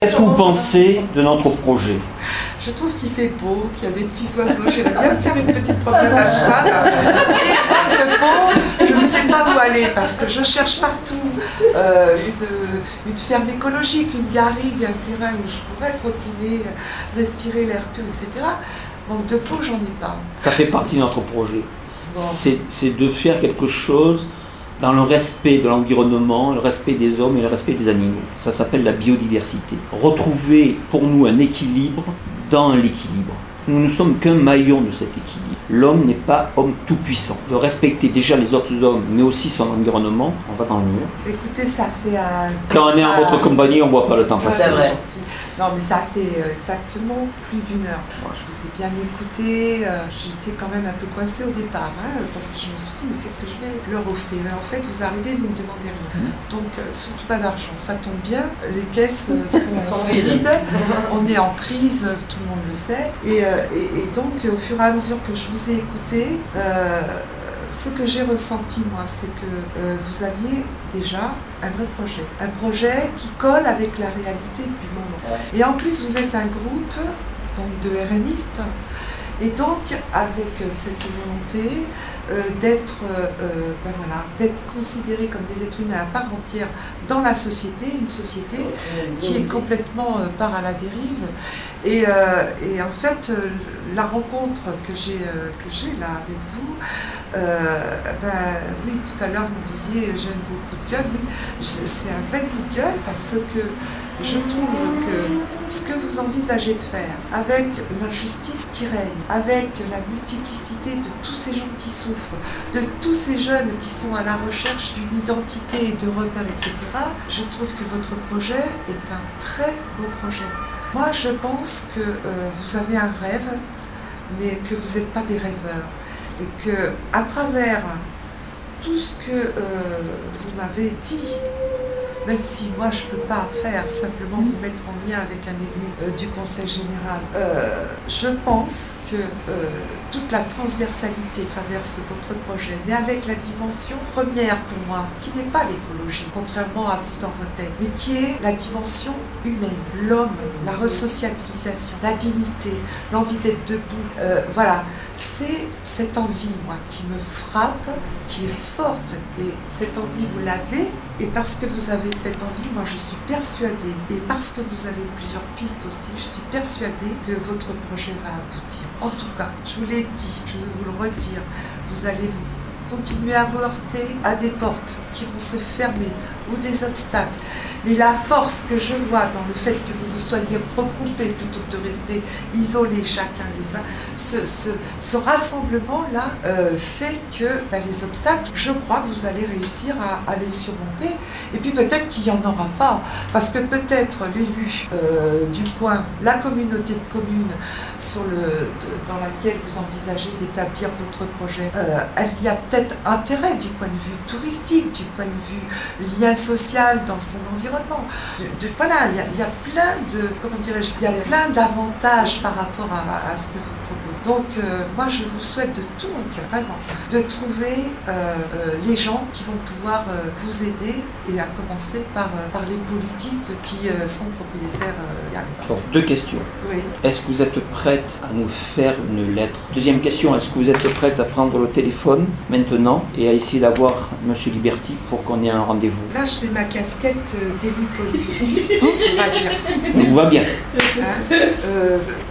Qu'est-ce que vous pensez de notre projet? Je trouve qu'il fait beau, qu'il y a des petits oiseaux. J'aimerais bien me faire une petite promenade à cheval. Et de fond, je ne sais pas où aller parce que je cherche partout une ferme écologique, une garrigue, un terrain où je pourrais trottiner, respirer l'air pur, etc. Manque de peau, j'en ai pas. Ça fait partie de notre projet. Bon. C'est de faire quelque chose dans le respect de l'environnement, le respect des hommes et le respect des animaux. Ça s'appelle la biodiversité. Retrouver pour nous un équilibre dans l'équilibre. Nous ne sommes qu'un maillon de cet équilibre. L'homme n'est pas homme tout puissant. De respecter déjà les autres hommes, mais aussi son environnement, on va dans le mur. Écoutez, ça fait un... Quand on est en votre compagnie, on ne voit pas le temps passer. C'est vrai. Non, mais ça fait exactement plus d'1 heure. Je vous ai bien écouté. J'étais quand même un peu coincée au départ, parce que je me suis dit, mais qu'est-ce que je vais leur offrir? Et en fait, vous arrivez, vous ne me demandez rien. Donc, surtout pas d'argent. Ça tombe bien. Les caisses sont vides. On est en crise, tout le monde le sait. Et donc, au fur et à mesure que je vous ai écouté, ce que j'ai ressenti, moi, c'est que vous aviez déjà un vrai projet. Un projet qui colle avec la réalité du moment. Et en plus, vous êtes un groupe donc, de RNistes. Et donc, avec cette volonté d'être considérés comme des êtres humains à part entière dans la société, une société qui est complètement part à la dérive. Et en fait, la rencontre que j'ai là avec vous, oui, tout à l'heure vous me disiez j'aime vos coups de gueule, oui, c'est un vrai coup de gueule parce que je trouve que ce que vous envisagez de faire, avec l'injustice qui règne, avec la multiplicité de tous ces gens qui souffrent, de tous ces jeunes qui sont à la recherche d'une identité, de repères, etc., je trouve que votre projet est un très beau projet. Moi, je pense que vous avez un rêve, mais que vous n'êtes pas des rêveurs. Et que, à travers tout ce que vous m'avez dit, même si moi je ne peux pas faire, simplement vous mettre en lien avec un élu du Conseil général, je pense que toute la transversalité traverse votre projet, mais avec la dimension première pour moi, qui n'est pas l'écologie, contrairement à vous dans vos têtes, mais qui est la dimension humaine, l'homme, la resociabilisation, la dignité, l'envie d'être debout. Voilà, c'est cette envie, moi, qui me frappe, qui est forte, et cette envie, vous l'avez, et parce que vous avez cette envie, moi je suis persuadée, et parce que vous avez plusieurs pistes aussi, je suis persuadée que votre projet va aboutir. En tout cas, je vous l'ai dit, je vais vous le redire, vous allez vous continuer à vous heurter à des portes qui vont se fermer ou des obstacles. Mais la force que je vois dans le fait que vous vous soyez regroupés plutôt que de rester isolés chacun les uns, ce rassemblement-là fait que les obstacles, je crois que vous allez réussir à les surmonter. Et puis peut-être qu'il n'y en aura pas, parce que peut-être l'élu du coin, la communauté de communes dans laquelle vous envisagez d'établir votre projet, elle y a peut-être intérêt du point de vue touristique, du point de vue lien social dans son environnement. Voilà, il y a plein de, comment dirais-je, il y a plein d'avantages par rapport à ce que vous proposez. Donc, moi, je vous souhaite de tout mon cœur, vraiment, de trouver les gens qui vont pouvoir vous aider, et à commencer par les politiques qui sont propriétaires. Alors, 2 questions. Oui. Est-ce que vous êtes prête à nous faire une lettre? Deuxième question, est-ce que vous êtes prête à prendre le téléphone maintenant et à essayer d'avoir M. Liberty pour qu'on ait un rendez-vous? Là, je mets ma casquette d'élu politique, on va dire. Tout va bien.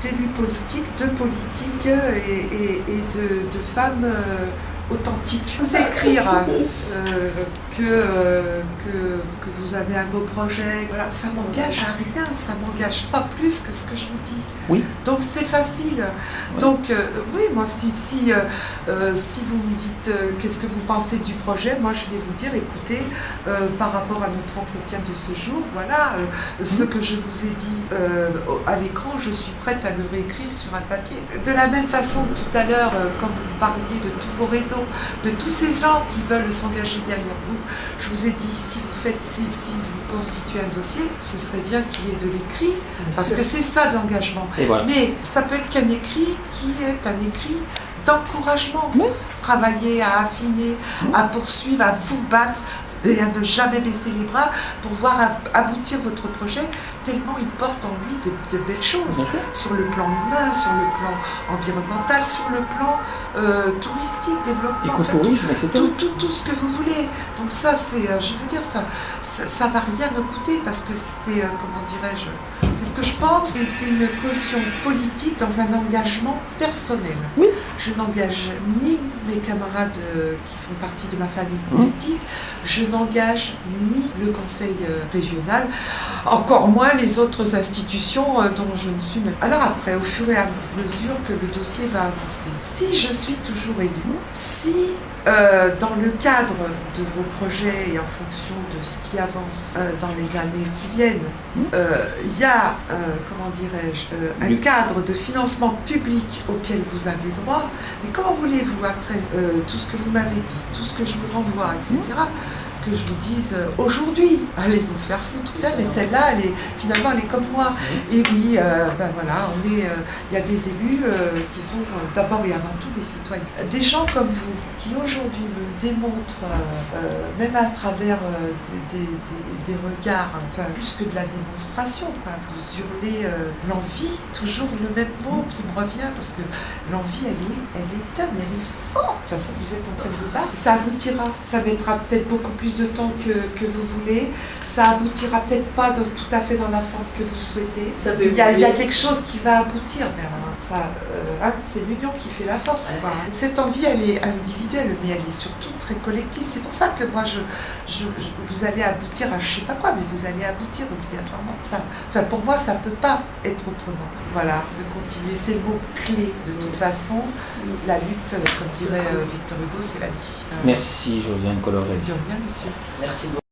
D'élu politique, de politique et de femmes authentiques. Vous écrire que vous avez un beau projet, voilà, ça m'engage à rien, ça m'engage pas plus que ce que je vous dis. Oui. Donc c'est facile. Ouais. Donc oui, moi si vous me dites qu'est-ce que vous pensez du projet, moi je vais vous dire, écoutez, par rapport à notre entretien de ce jour, voilà, ce que je vous ai dit à l'écran, je suis prête à le réécrire sur un papier. De la même façon, tout à l'heure, quand vous parliez de tous vos réseaux, de tous ces gens qui veulent s'engager derrière vous, je vous ai dit, si vous constituez un dossier, ce serait bien qu'il y ait de l'écrit, parce que c'est ça de l'engagement. Voilà. Mais ça peut être qu'un écrit qui est un écrit d'encouragement. Oui. Travailler à affiner, à poursuivre, à vous battre et à ne jamais baisser les bras pour voir aboutir votre projet, tellement il porte en lui de belles choses, sur le plan humain, sur le plan environnemental, sur le plan touristique, développement, écotourisme, etc. Tout ce que vous voulez. Donc ça, c'est, je veux dire, ça va rien me coûter parce que c'est, comment dirais-je, c'est ce que je pense, c'est une caution politique dans un engagement personnel. Oui. Je n'engage ni mes camarades qui font partie de ma famille politique, je n'engage ni le conseil régional, encore moins les autres institutions dont je ne suis même. Alors après, au fur et à mesure que le dossier va avancer, si je suis toujours élue, si dans le cadre de vos projets et en fonction de ce qui avance dans les années qui viennent, il y a, comment dirais-je, un cadre de financement public auquel vous avez droit, mais comment voulez-vous, après tout ce que vous m'avez dit, tout ce que je vous renvoie, etc., que je vous dise aujourd'hui, allez vous faire foutre. Putain, mais celle-là, finalement, elle est comme moi. Et oui, ben voilà, il y a des élus qui sont d'abord et avant tout des citoyens. Des gens comme vous, qui aujourd'hui me démontrent, même à travers des regards, enfin, plus que de la démonstration, quoi. Vous hurlez l'envie, toujours le même mot qui me revient, parce que l'envie, elle est telle, mais elle est forte. De toute façon, vous êtes en train de vous battre. Ça aboutira. Ça mettra peut-être beaucoup plus de temps que vous voulez. Ça aboutira peut-être pas tout à fait dans la forme que vous souhaitez. Il y a quelque chose qui va aboutir vers ça. C'est l'union qui fait la force. Quoi. Cette envie, elle est individuelle, mais elle est surtout très collective. C'est pour ça que moi, vous allez aboutir à je sais pas quoi, mais vous allez aboutir obligatoirement. Enfin, pour moi, ça peut pas être autrement. Voilà, de continuer. C'est le mot clé de toute façon. La lutte, comme dirait Victor Hugo, c'est la vie. Merci Josiane Coloré. De rien, monsieur. Merci beaucoup.